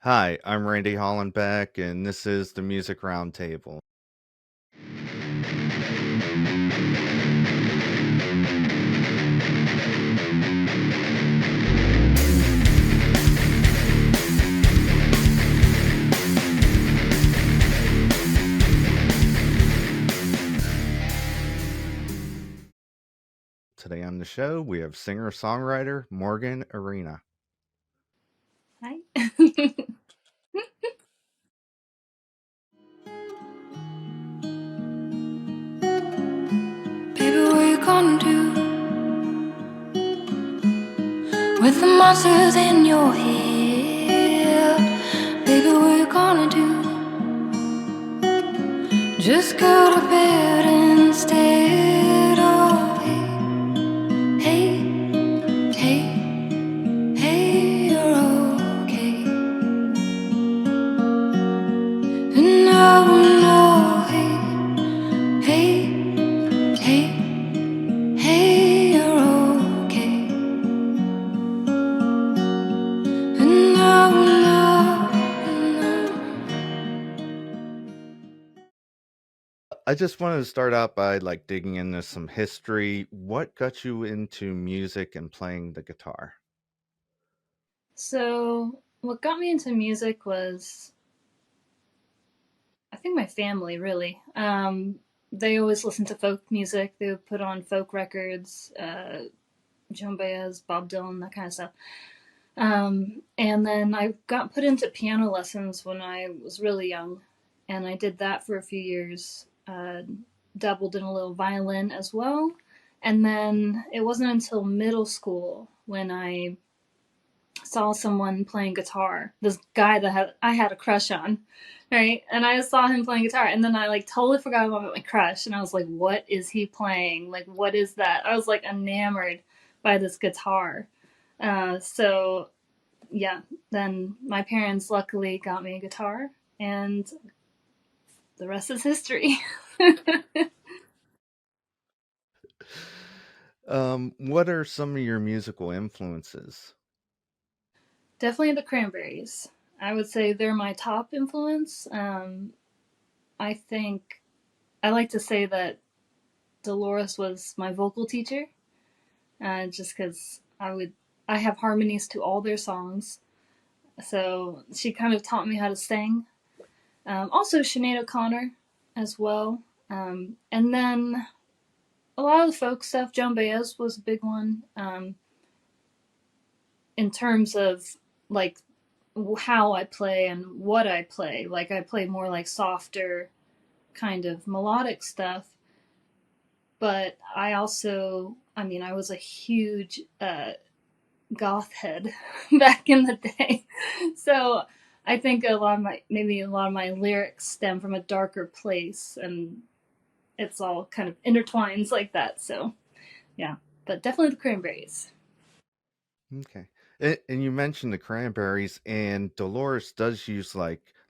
Hi, I'm Randy Hollenbeck, and this is the Music Roundtable. Today on the show, we have singer-songwriter Morgan Erina. Hi. Baby, what you gonna do with the monsters in your head? Baby, what you gonna do? Just go to bed instead of hey, hey, hey, you're okay. And I will know, hey, hey, hey, you're okay. And I will know. I just wanted to start out by digging into some history. What got you into music and playing the guitar? So, what got me into music was, I think, my family, really. They always listened to folk music. They would put on folk records, Joan Baez, Bob Dylan, that kind of stuff. And then I got put into piano lessons when I was really young, and I did that for a few years. Dabbled in a little violin as well. And then it wasn't until middle school when I saw someone playing guitar. This guy that I had a crush on, right? And I saw him playing guitar, and then I totally forgot about my crush, and I was like, "What is he playing? Like, what is that?" I was like enamored by this guitar. So yeah, then my parents luckily got me a guitar, and the rest is history. What are some of your musical influences? Definitely the Cranberries. I would say they're my top influence. I think I like to say that Dolores was my vocal teacher, just because I have harmonies to all their songs, so she kind of taught me how to sing. Also, Sinead O'Connor as well, and then a lot of the folk stuff. Joan Baez was a big one, in terms of like how I play and what I play. Like I play more like softer kind of melodic stuff, but I also, I mean, I was a huge goth head back in the day. So I think maybe a lot of my lyrics stem from a darker place, and it's all kind of intertwines like that. So yeah, but definitely the Cranberries. Okay. And you mentioned the Cranberries, and Dolores does use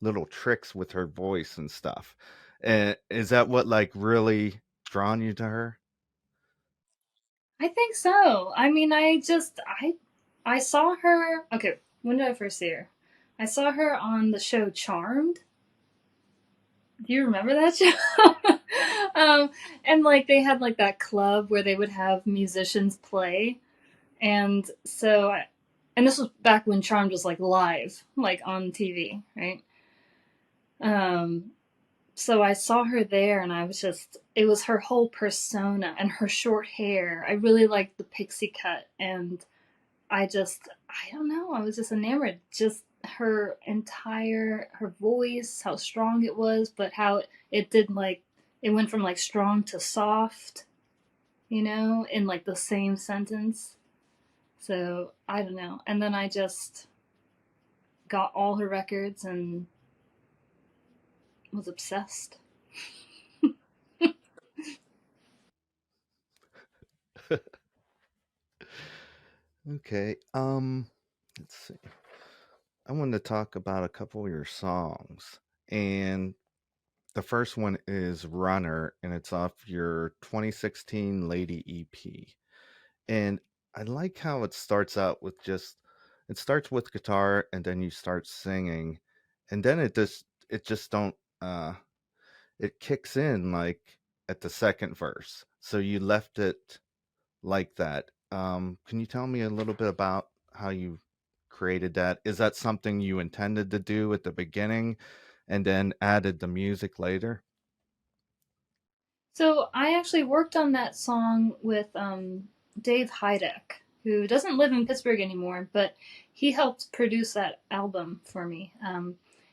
little tricks with her voice and stuff. Is that what really drawn you to her? I think so. I mean, I saw her. Okay, when did I first see her? I saw her on the show Charmed. Do you remember that show? And they had that club where they would have musicians play, and and this was back when Charmed was live, on TV, right? Um, so I saw her there, and it was her whole persona and her short hair. I really liked the pixie cut, and I don't know, I was just enamored. Just her voice, how strong it was, but how it did it went from strong to soft, in the same sentence. So I don't know. And then I just got all her records and was obsessed. Okay. Let's see. I wanted to talk about a couple of your songs. And the first one is Runner, and it's off your 2016 Lady EP. And I like how it starts out with just it starts with guitar and then you start singing, and then it just don't it kicks in like at the second verse. So you left it like that. Can you tell me a little bit about how you created that? Is that something you intended to do at the beginning and then added the music later? So I actually worked on that song with Dave Heideck, who doesn't live in Pittsburgh anymore, but he helped produce that album for me.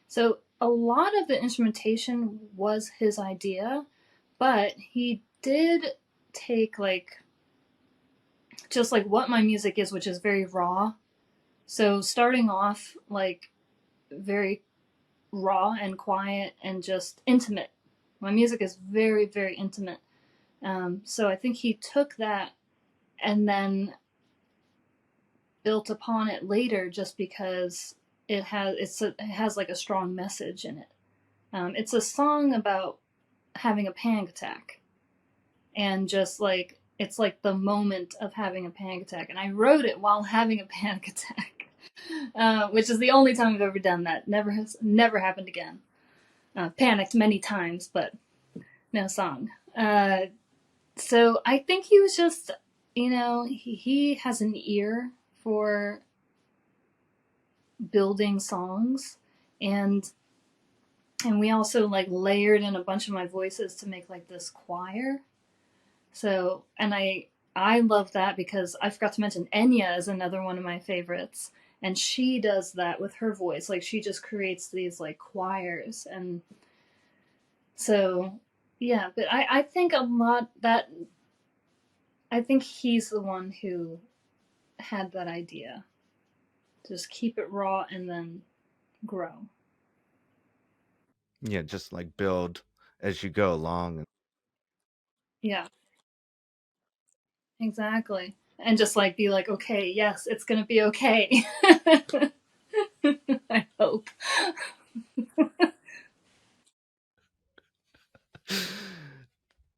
So a lot of the instrumentation was his idea, but he did take like just like what my music is, which is very raw. So starting off like very raw and quiet and just intimate. My music is very, very intimate. So I think he took that and then built upon it later, just because it has like a strong message in it. It's a song about having a panic attack, and just like it's like the moment of having a panic attack. And I wrote it while having a panic attack, which is the only time I've ever done that. Never happened again. Panicked many times, but no song. So I think he was just, he has an ear for building songs, and we also like layered in a bunch of my voices to make like this choir. So, and I love that because I forgot to mention Enya is another one of my favorites, and she does that with her voice. Like she just creates these like choirs, and so yeah. But I think a lot that I think he's the one who had that idea. Just keep it raw and then grow. Yeah, just like build as you go along. Yeah, exactly. And just like be like, okay, yes, it's gonna be okay. I hope.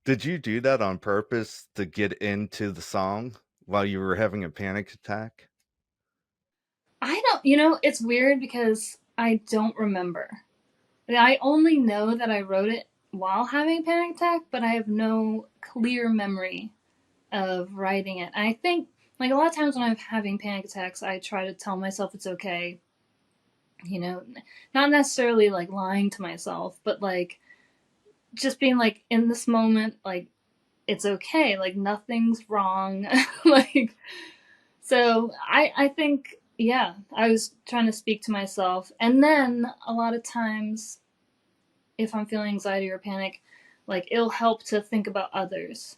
Did you do that on purpose to get into the song while you were having a panic attack? I don't, it's weird because I don't remember. I only know that I wrote it while having a panic attack, but I have no clear memory of writing it. I think, like, a lot of times when I'm having panic attacks, I try to tell myself it's okay. You know, not necessarily like lying to myself, but like just being like in this moment, like it's okay, like nothing's wrong. Like, so I think, yeah, I was trying to speak to myself. And then a lot of times, if I'm feeling anxiety or panic, like it'll help to think about others.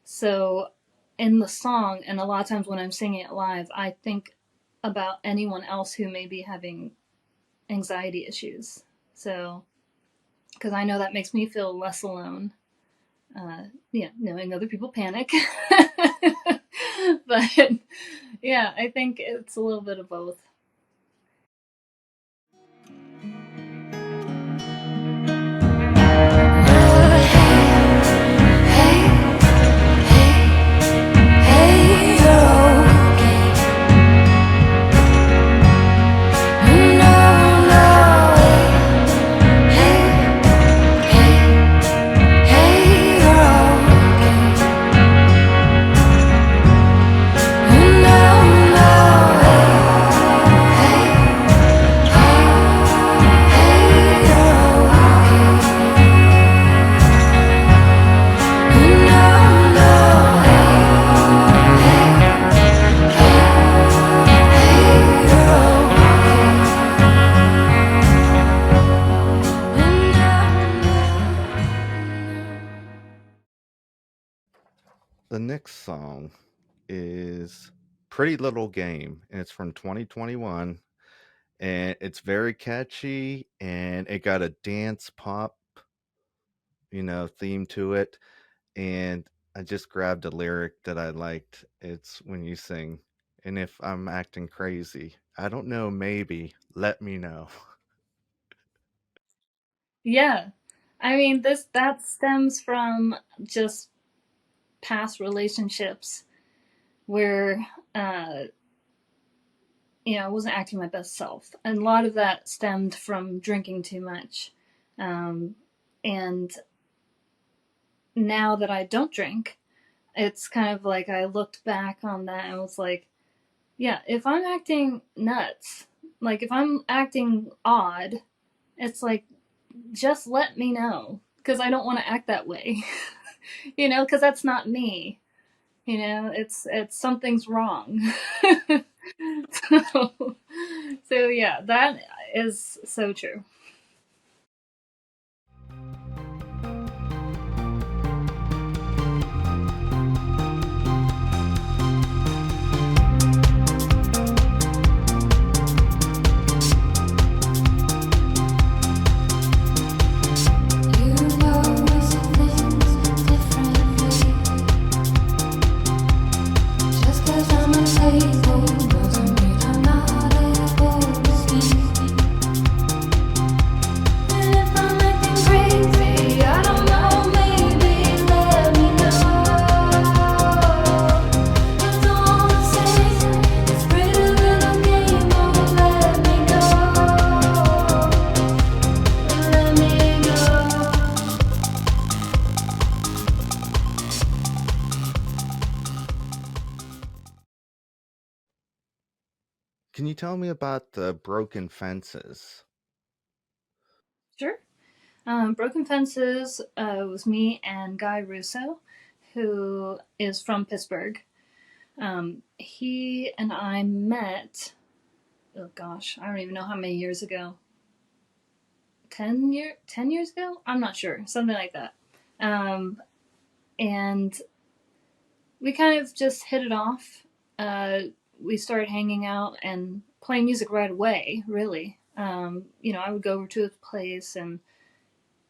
So in the song, and a lot of times when I'm singing it live, I think about anyone else who may be having anxiety issues. So, because I know that makes me feel less alone. Yeah, knowing other people panic. But yeah, I think it's a little bit of both. The next song is Pretty Little Game, and it's from 2021, and it's very catchy, and it got a dance pop, theme to it. And I just grabbed a lyric that I liked. It's when you sing, and if I'm acting crazy, I don't know, maybe let me know. Yeah. I mean, that stems from just past relationships where uh I wasn't acting my best self. And a lot of that stemmed from drinking too much. And now that I don't drink, it's kind of like I looked back on that and was like, yeah, if I'm acting nuts, like if I'm acting odd, it's like, just let me know because I don't want to act that way, because that's not me. It's something's wrong. so, so yeah, that is so true. You know we see things differently. Just 'cause I'm a table doesn't mean I'm not able to speak. And if I'm acting crazy, I don't know, maybe let me know. It's all the same, it's pretty little game, oh let me go. Let me go. Can you tell me about the broken fences? Sure. Broken Fences was me and Guy Russo, who is from Pittsburgh. He and I met, oh gosh, I don't even know how many years ago. 10 years ago? I'm not sure. Something like that. And we kind of just hit it off. We started hanging out and playing music right away, really. I would go over to his place and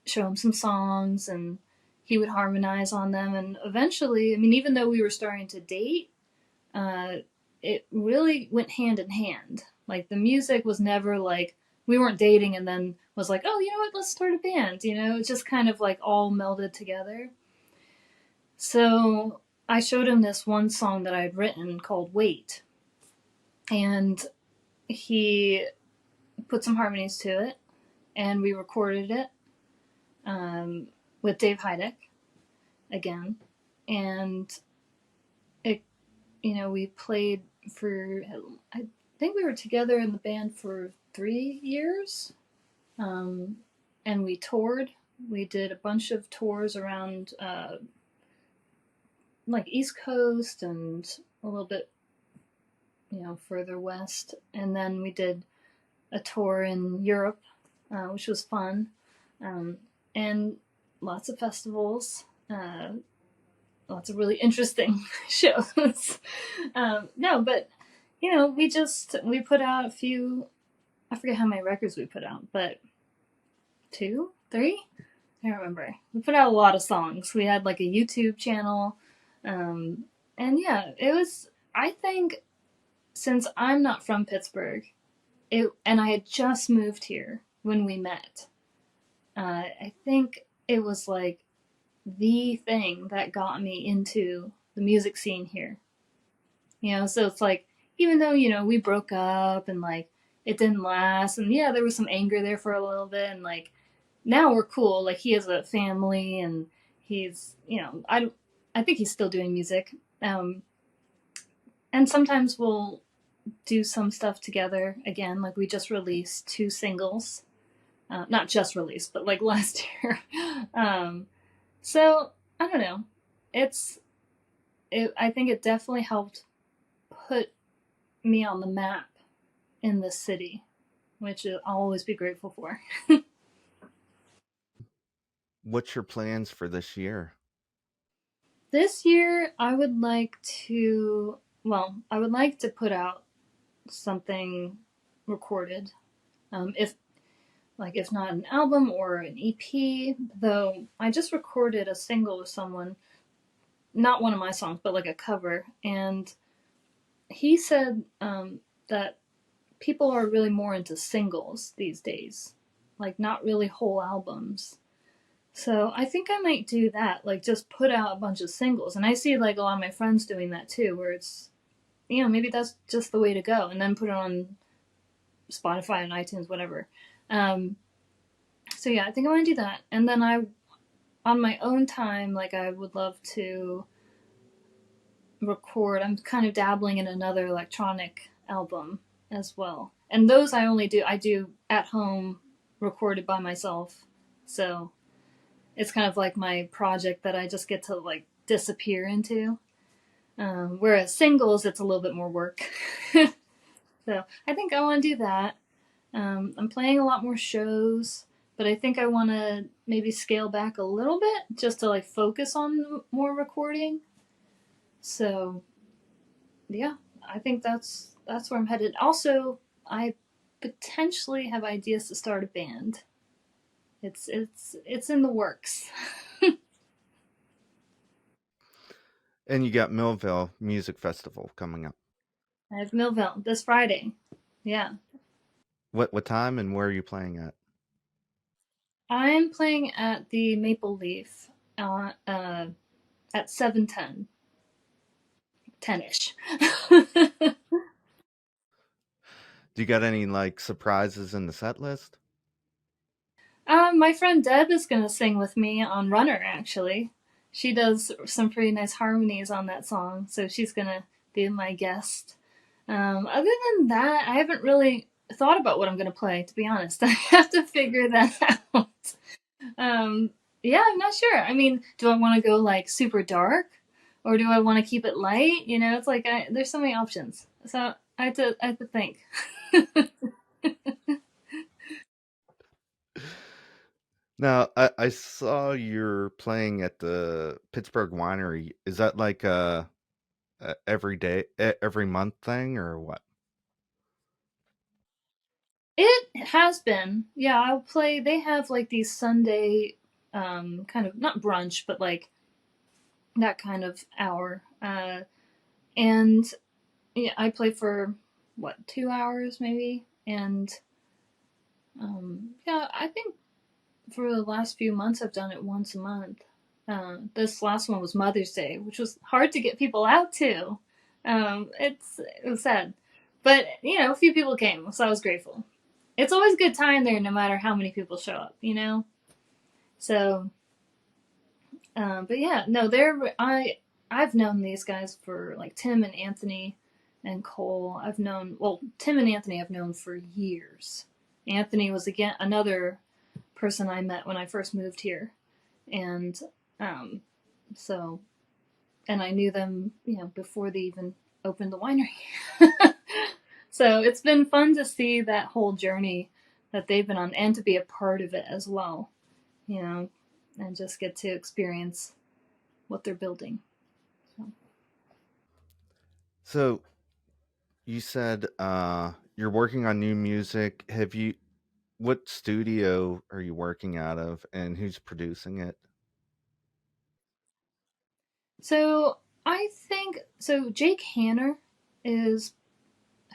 show him some songs, and he would harmonize on them. And eventually, I mean, even though we were starting to date, uh, it really went hand in hand. Like the music was never like we weren't dating and then was like, oh, you know what, let's start a band. It just kind of like all melded together. So I showed him this one song that I had written called Wait, and he put some harmonies to it, and we recorded it with Dave Heideck again, and it, we played for, I think we were together in the band for 3 years, and we toured. We did a bunch of tours around like East Coast and a little bit, further west, and then we did a tour in Europe, which was fun, and lots of festivals, lots of really interesting shows. No, but we put out a few. I forget how many records we put out, but 2, 3. I don't remember. We put out a lot of songs. We had like a YouTube channel, and yeah, it was. I think since I'm not from Pittsburgh, and I had just moved here when we met. I think it was like the thing that got me into the music scene here. So it's like, even though, we broke up and like it didn't last, and yeah, there was some anger there for a little bit, and like now we're cool. Like he has a family, and he's, I think he's still doing music. And sometimes we'll do some stuff together again. Like we just released 2 singles. Not just released, but like last year. So I don't know. I think it definitely helped put me on the map in this city, which I'll always be grateful for. What's your plans for this year? This year, I would like to put out something recorded. If not an album or an EP, though I just recorded a single with someone, not one of my songs, but like a cover, and he said that people are really more into singles these days, like not really whole albums. So I think I might do that, like just put out a bunch of singles. And I see like a lot of my friends doing that too, where it's, maybe that's just the way to go, and then put it on Spotify and iTunes, whatever. Um, so yeah, I think I want to do that, and then on my own time, like I would love to record. I'm kind of dabbling in another electronic album as well, and those I do at home, recorded by myself. So it's kind of like my project that I just get to like disappear into. Whereas singles, it's a little bit more work. So I think I want to do that. I'm playing a lot more shows, but I think I want to maybe scale back a little bit just to like focus on more recording. So yeah, I think that's where I'm headed. Also, I potentially have ideas to start a band. It's in the works. And you got Millvale Music Festival coming up. I have Millvale this Friday. Yeah. What time and where are you playing at? I'm playing at the Maple Leaf at 7:10, 10ish. Do you got any like surprises in the set list? My friend Deb is gonna sing with me on Runner. Actually, she does some pretty nice harmonies on that song, so she's gonna be my guest. Other than that, I haven't really thought about what I'm gonna play. To be honest, I have to figure that out. Um, yeah, I'm not sure. I mean, do I want to go like super dark, or do I want to keep it light? It's like there's so many options. So I have to think. Now, I saw you're playing at the Pittsburgh Winery. Is that like a every day, every month thing, or what? It has been. Yeah, I'll play. They have like these Sunday, kind of not brunch, but like that kind of hour. And yeah, I play for what, 2 hours maybe, and yeah, I think for the last few months I've done it once a month. This last one was Mother's Day, which was hard to get people out to. It was sad, but a few people came, so I was grateful. It's always a good time there, no matter how many people show up. So, but yeah, no, I've known these guys for like Tim and Anthony and Cole. Tim and Anthony I've known for years. Anthony was again another person I met when I first moved here, and um, so and I knew them, before they even opened the winery. So it's been fun to see that whole journey that they've been on, and to be a part of it as well, and just get to experience what they're building. So. So you said you're working on new music. What studio are you working out of, and who's producing it? So I think so. Jake Hanner is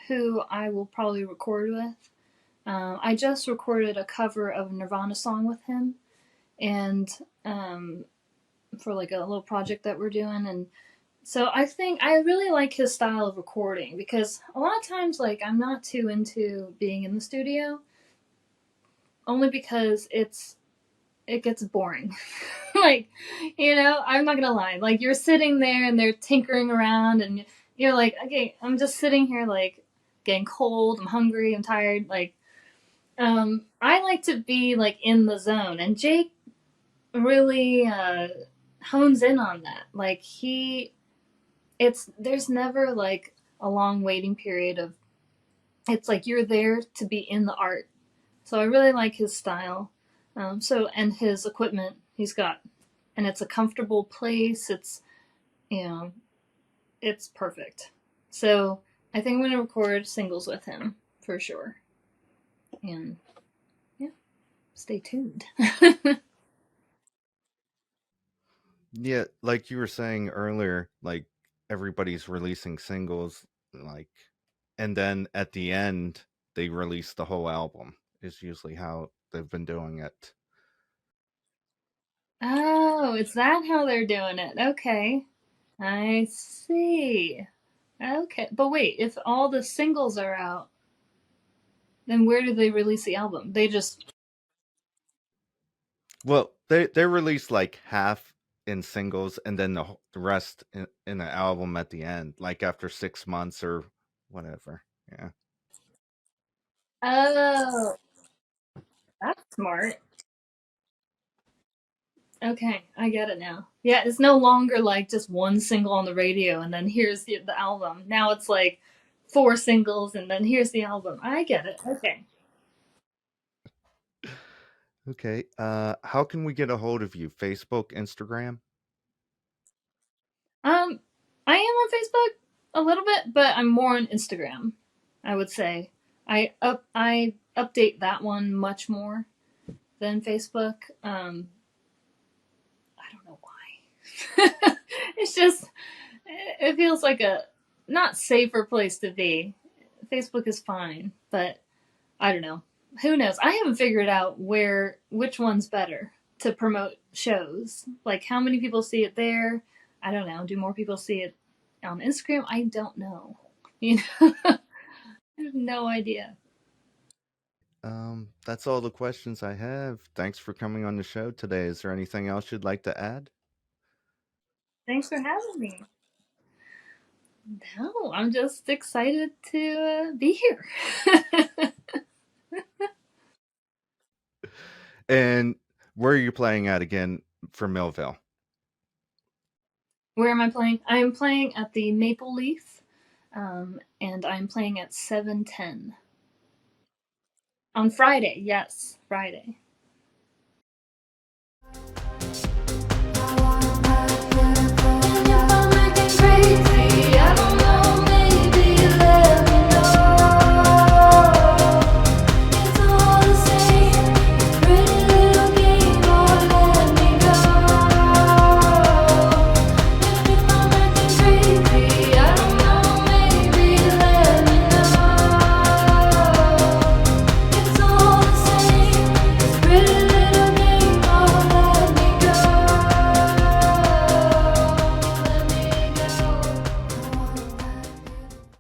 who I will probably record with. I just recorded a cover of a Nirvana song with him, and for like a little project that we're doing, and so I think I really like his style of recording, because a lot of times like I'm not too into being in the studio, only because it gets boring. Like, I'm not gonna lie. Like, you're sitting there and they're tinkering around, and you're like, okay, I'm just sitting here, like, getting cold, I'm hungry, I'm tired. Like, I like to be, like, in the zone. And Jake really hones in on that. Like, there's never, like, a long waiting period of, it's like you're there to be in the art. So I really like his style. And his equipment he's got, and it's a comfortable place. It's perfect. So I think I'm going to record singles with him for sure. And yeah, stay tuned. Yeah, like you were saying earlier, like everybody's releasing singles, like, and then at the end they release the whole album. Is usually how they've been doing it. Oh, is that how they're doing it? Okay. I see. Okay, but wait, if all the singles are out, then where do they release the album? They just Well, they released like half in singles and then the rest in the album at the end, like after 6 months or whatever. Yeah. oh, that's smart. Okay, I get it now. Yeah, it's no longer like just one single on the radio and then here's the album. Now it's like four singles and then here's the album. I get it. Okay. Okay. How can we get a hold of you? Facebook, Instagram? Um, I am on Facebook a little bit, but I'm more on Instagram. I would say I update that one much more than Facebook. I don't know why. It's just it feels like a not safer place to be. Facebook is fine, but I don't know. Who knows? I haven't figured out which one's better to promote shows. Like how many people see it there? I don't know. Do more people see it on Instagram? I don't know. You know, I have no idea. That's all the questions I have. Thanks for coming on the show today. Is there anything else you'd like to add? Thanks for having me. No, I'm just excited to be here. And where are you playing at again for Millvale? Where am I playing? I'm playing at the Maple Leaf, and I'm playing at 7:10 on Friday. Yes, Friday.